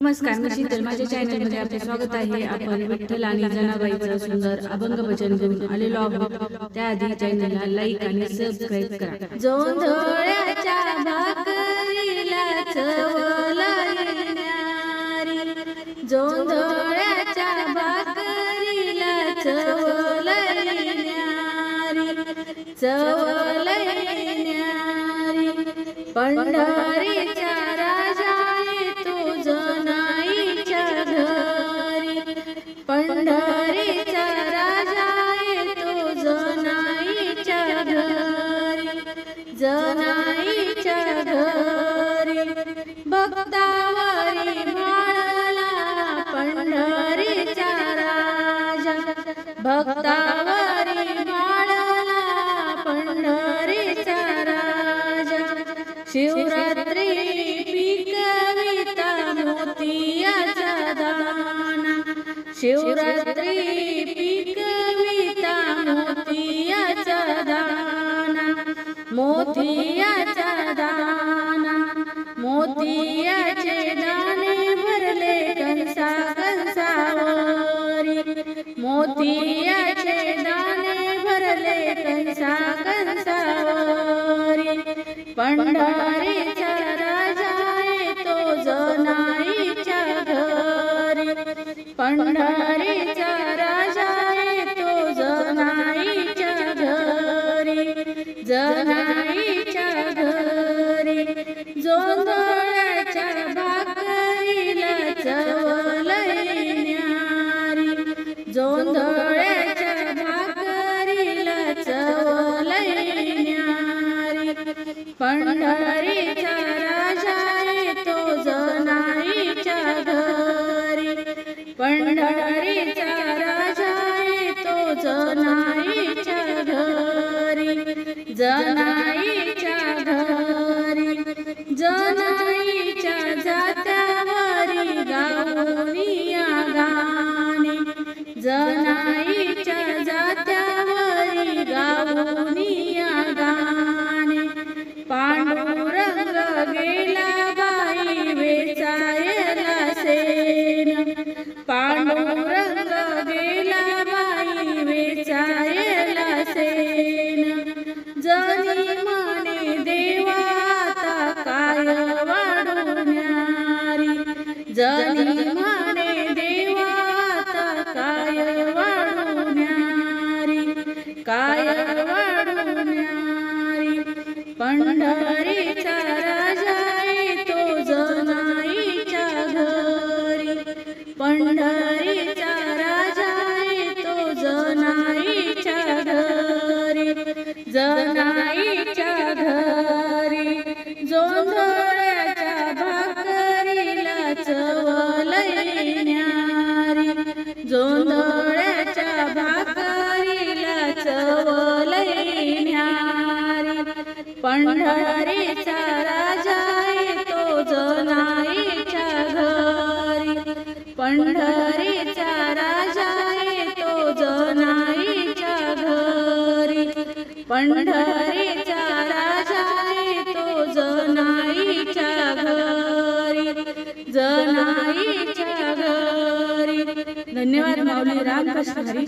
नमस्कार, मी शीतल. माझ्या चॅनलमध्ये आपले स्वागत आहे. आपण विठ्ठल आणि जनाबाईचं सुंदर अभंग भजन घेऊन आलेलो आहोत. त्याआधी चॅनलला लाईक आणि सबस्क्राईब करा. जोंधळ्याच्या भाकरीला चव लागणारी, जोंधळ्याच्या भाकरीला चव लागणारी, चव लागणारी. पंढरीच्या राजा पंढरीचा राजा येतो जनाईच्या घरी, जनाईच्या घरी. भक्तावरी माळला पंढरीचा राजा, भक्तावरी माळला पंढरीचा राजा. शिवरात्री पिकविता मोतियाचा दाना, शिवरात्री पिकविता मोतियाचा दाना, मोतियाचा दाना. मोतियाचे दाणे भरले कंसा कंसावरी, मोतियाचे दाणे भरले कंसा कंसावरी. पंढरीचा राजा येतो जनाईच्या घरी, पंढरीचा राजा येतो जनाईच्या घरी, जनाईच्या घरी. जोंधळ्याच्या भाकरीला चव लागणारी, जोंधळ्याच्या भाकरीला चव लागणारी. पंढरीचा राजा येतो जनाईच्या घरी, पंढरीचा राजा येतो जनाईच्या घरी, जनाईच्या घरी. जनाईच्या जात्यावरी गाऊनिया गाणे, जनाईच्या जात्यावरी गाऊनिया गाणे. पांडुरंग गेला बाई वेचायला सेन, पांडुरंग गेला बाई वेचायला सेन. जनी म्हणे देवा आता काय वाढवणारी, जनी म्हणे देवा आता काय वाढवणारी, काय वाढवणारी. पंढरीचा राजा येतो जनाईच्या घरी, पंढरीचा राजा येतो जनाईच्या घरी, जनाईच्या घरी. जोंधळ्याच्या भाकरीला चव लागणारी, जोंधळ्याच्या भाकरीला चव लागणारी. पंढरीचा राजा येतो जनाईच्या घरी, पंढरीचा राजा येतो जनाईच्या घरी, पंढरीचा राजा येतो जनाईच्या घरी, जनाईच्या घरी. धन्यवाद. माऊली. रामकृष्ण हरी.